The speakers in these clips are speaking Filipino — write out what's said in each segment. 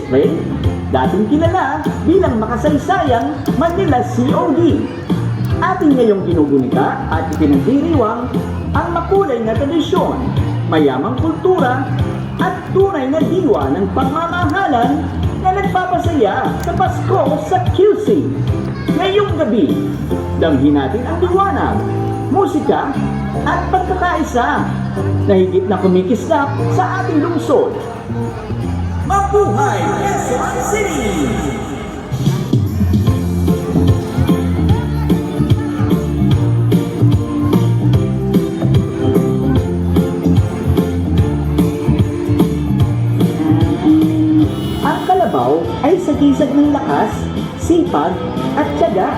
ilustre, dating kilala bilang makasaysayang Manila COD. Ating ngayong ginugunika at ipinagdiriwang ang makulay na tradisyon, mayamang kultura at tunay na diwa ng pagmamahalan na nagpapasaya sa Pasko sa QC. Ngayong gabi, damhin natin ang liwanag, musika at pagkakaisa na higit na kumikislap sa ating lungsod. Mabuhay Quezon City! Ang kalabaw ay sagisag ng lakas, sipag at tiyaga.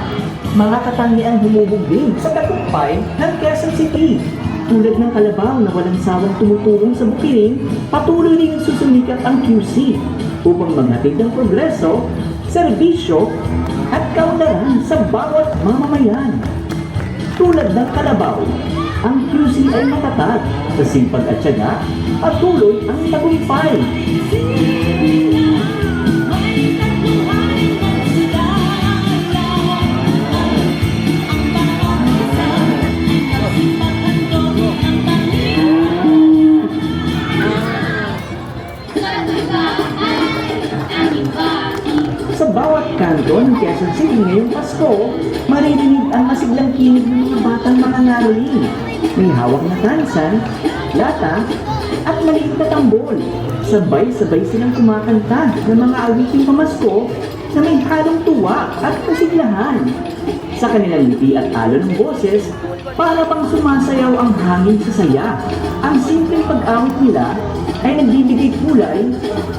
Mga katangiang humubugin sa tagumpay ng Quezon City. Tulad ng kalabaw na walang sawang tumutulong sa bukiling, patuloy rin susumikat ang QC upang maghatid ng progreso, serbisyo at kaunlaran sa bawat mamamayan. Tulad ng kalabaw, ang QC ay matatag sa sipag at tiyaga, patuloy ang tagumpay. Sa bawat kanto ng Quezon City ngayong Pasko, maririnig ang masiglang kinig ng mga batang mangangaroling. May hawak na tansan, lata, at maliit na tambol. Sabay-sabay silang kumakanta ng mga awiting pamasko na may halong tuwa at kasiglahan. Sa kanilang ngiti at alon ng boses, para pang sumasayaw ang hangin sa saya. Ang simpleng pag-awit nila ay nagbibigay kulay,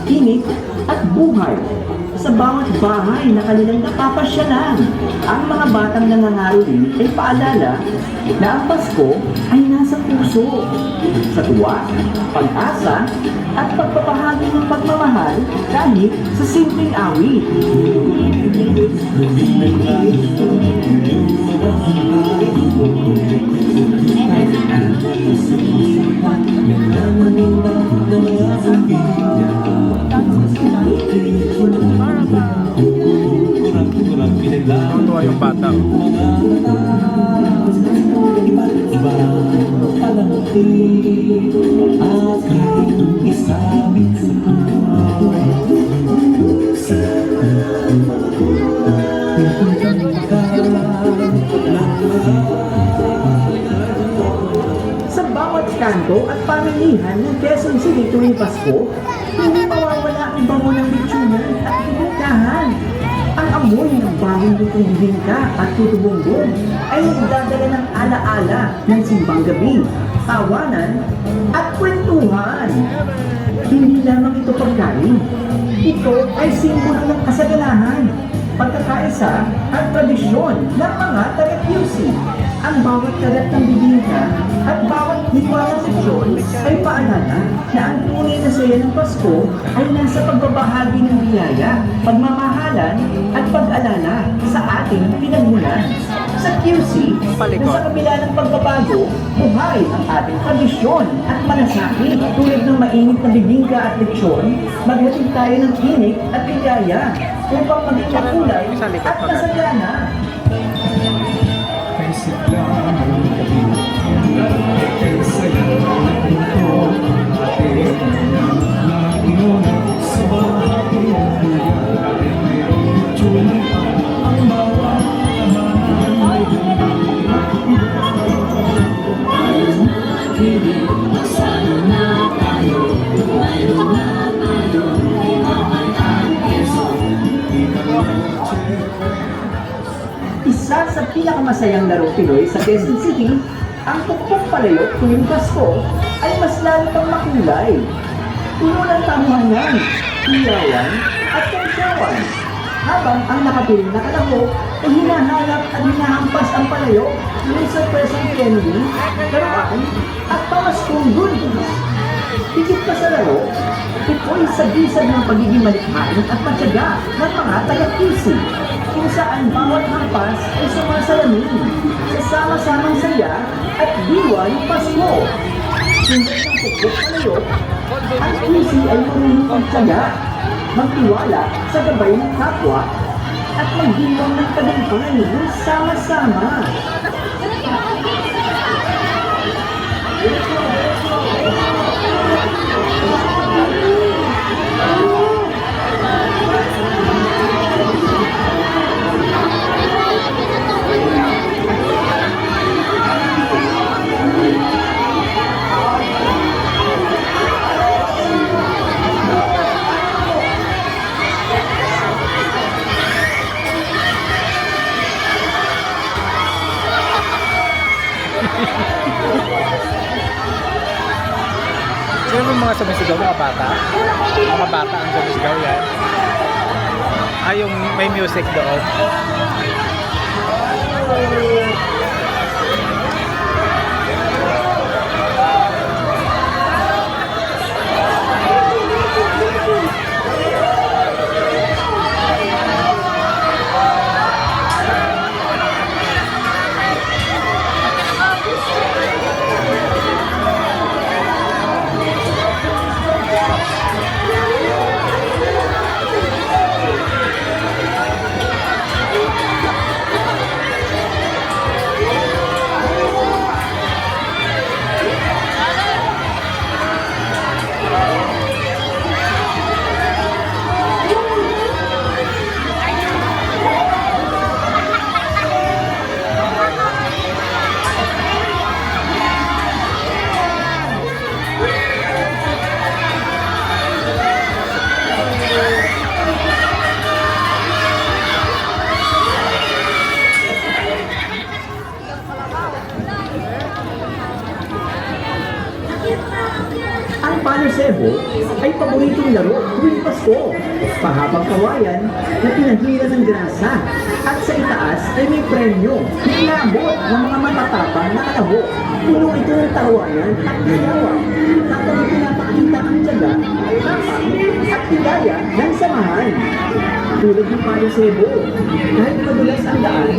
tinik, at buhay sa bawat bahay na kanilang napapasyalan. Ang mga batang nangangaroling ay paalala na ang Pasko ay nasa puso, sa tuwa, pag-asa, at pagpapahagi ng pagmamahal kahit sa simpleng awit. Tuwa yung bata. Sa bawat kanto at pamilihan ng Quezon City tuwing Pasko, hindi mawawala ang bango ng litsunan at bibingkahan. Ang amoy ng bagong lutong bibingka at tutubongbong ay nagdadala ng alaala ng simbang gabi, tawanan at kwentuhan. Hindi lamang ito pagkain. Ito ay simbolo ng kasaganahan, pagkakaisa at tradisyon ng mga taga-QC. Ang bawat kagat ng bibingka at bawat hiwa ng seksyon ay paalala na ang tunay na saya ng Pasko ay nasa pagbabahagi ng biyaya, pagmamahalan at pag-alala sa ating pinagmulan. Sa QC, na sa kabila ng pagbabago, buhay ang ating tradisyon at malasakit. Tulad ng mainit na bibingka at lechon, maghatid tayo ng tinik at biyaya upang maging makulay at masagana. Isa sa pinakamasayang laro Pinoy sa Quezon City, ang pukpok palayok tuwing Pasko ay mas lalo pang makulay. Puno ng tamuhanan, hiyawan at kensyawan. Habang ang nakapiling na kalahok ay hinahanap at hinahampas ang palayok mula sa presang candy, laruan at pamaskong goodies. Higit pa sa laro, ito'y sagisag ng pagiging malikhain at patyaga ng mga taga-QC, kung saan bawat hampas ay sumasalamin sa sama-samang saya at diwa ng Pasko. Sundan ng pukpok palayok, ang QC ay marunong magtyaga, magtiwala sa gabay ng kapwa, at magdiwang ng tagumpay ng sama-sama. Sino ba mga sumisigaw? Mga bata? Mga bata ang sumisigaw yan. Ah, yung may music doon. Ang panisebo ay paboritong laro tuwing Pasko. Pahabang kawayan na pinahira ng grasa, at sa itaas ay may premyo. Hinabot ng mga matatapang na kalahok. Puno ito ng tawanan at gayawa. Habang pinapakita ang tiyaga, tapang at hidaya ng samahan. Tulad ng panisebo, kahit madulas ang daan,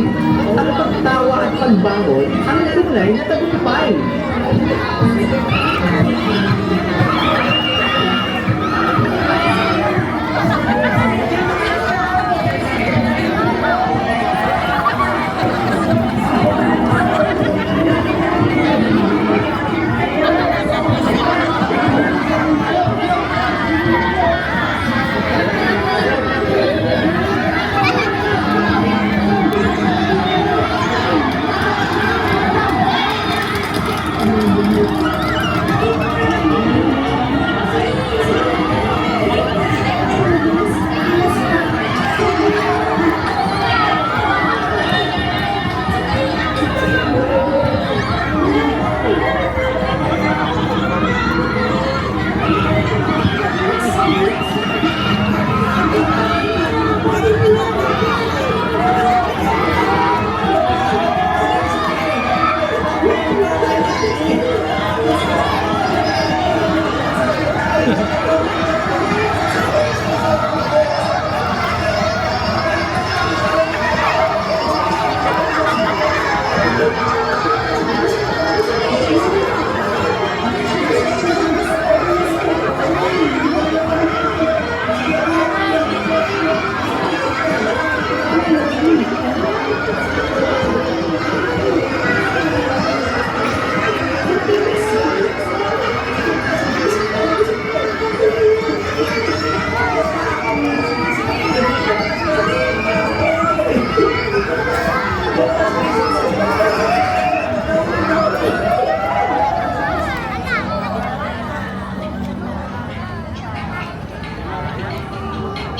ang pagtawa at pagbangon ang tunay na tagumpay.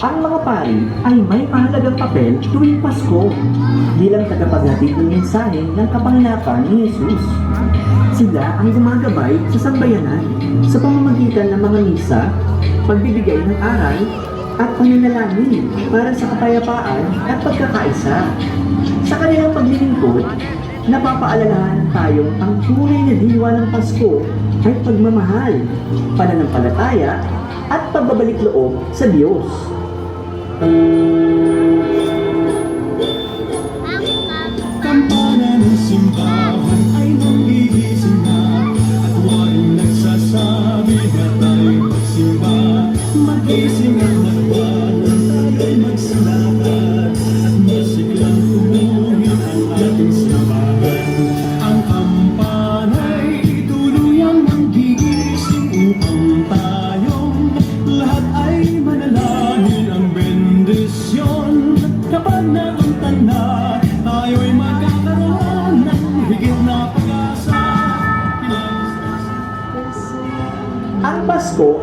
Ang mga pari ay may mahalagang papel tuwing Pasko bilang tagapaghatid ng mensahe ng kapanganakan ni Jesus. Sila ang gumagabay sa sambayanan sa pamamagitan ng mga misa, pagbibigay ng aral, at pananalangin para sa kapayapaan at pagkakaisa. Sa kanilang paglilingkod, napapaalalahanan tayong ang tunay na diwa ng Pasko ay pagmamahal, pananampalataya, at pagbabalik loob sa Diyos. Kampana ng simbahan ay magigising na, at waring nagsasabi na tayo'y magsimba. Magising at magwa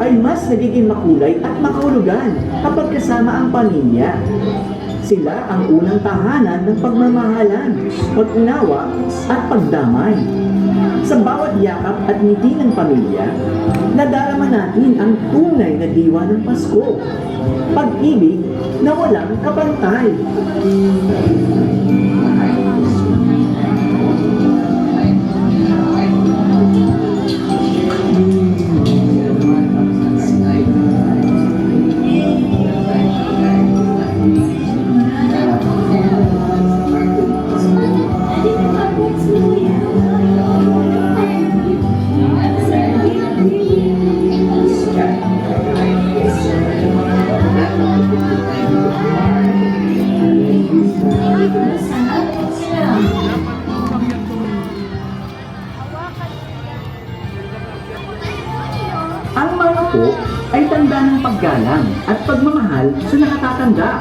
ay mas nagiging makulay at makahulugan kapag kasama ang pamilya. Sila ang unang tahanan ng pagmamahalan, pag-unawa at pagdamay. Sa bawat yakap at ngiti ng pamilya, nadarama natin ang tunay na diwa ng Pasko. Pag-ibig na walang kapantay. Ang mangko ay tanda ng paggalang at pagmamahal sa nakatatanda.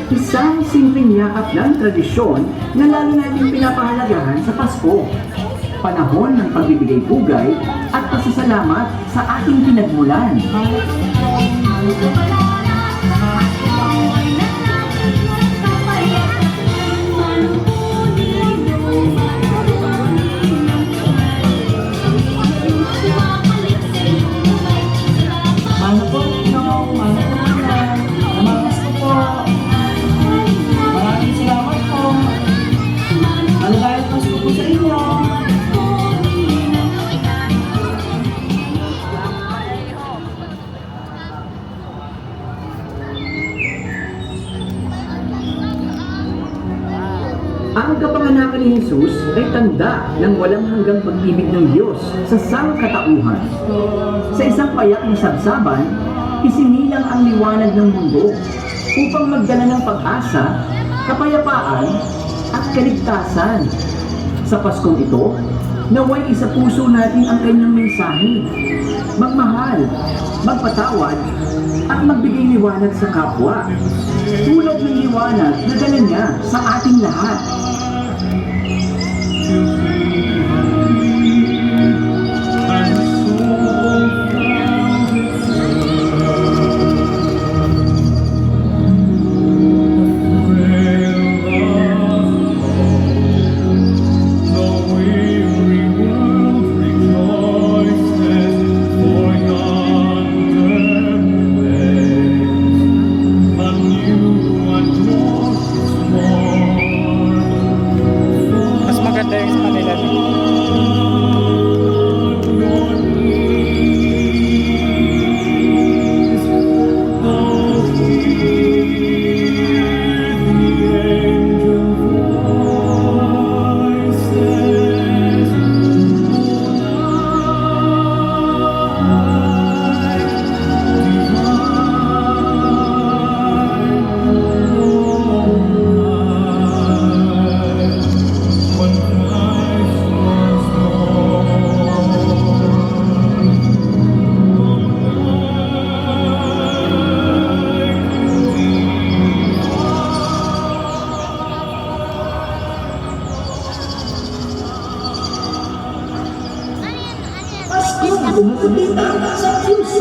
Isang simpleng yakap ng tradisyon na lalo natin pinapahalagahan sa Pasko. Panahon ng pagbibigay pugay at pasasalamat sa ating pinagmulan. Mano po, Ninong. Mano po, Ninang. Namamas ko po. Maraming salamat po. Ano dahil Pasko po sa inyo? Ang kapanganakan ni Jesus ay tanda ng walang hanggang pag-ibig ng Diyos sa sangkatauhan. Sa isang payak na sabsaban, isinilang ang liwanag ng mundo upang magdala ng pag-asa, kapayapaan at kaligtasan. Sa Paskong ito, naway isa puso natin ang kanyang mensahe. Magmahal, magpatawad, at magbigay liwanag sa kapwa. Tulad ng liwanag na dala niya sa ating lahat. Mas maganda yung sa kanila. Pasko ang kumukutita sa QC.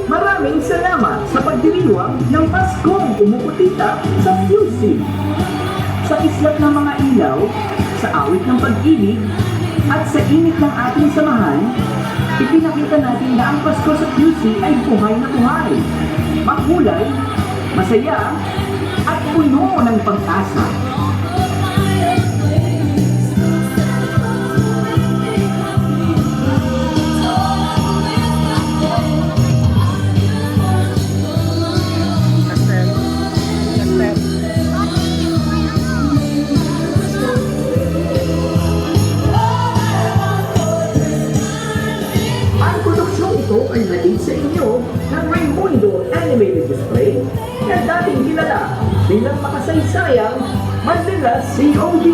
Maraming salamat sa pagdiriwang ng Paskong Kumukutita sa QC. Sa islap ng mga ilaw, sa awit ng pag-ibig, at sa init ng ating samahan, ipinakita natin na ang Pasko sa QC ay buhay na buhay, makulay, masaya, at puno ng pag-asa. Ito ay hatid sa inyo ng Raymundo Animated Display na dating kilala bilang makasaysayang Manila COD.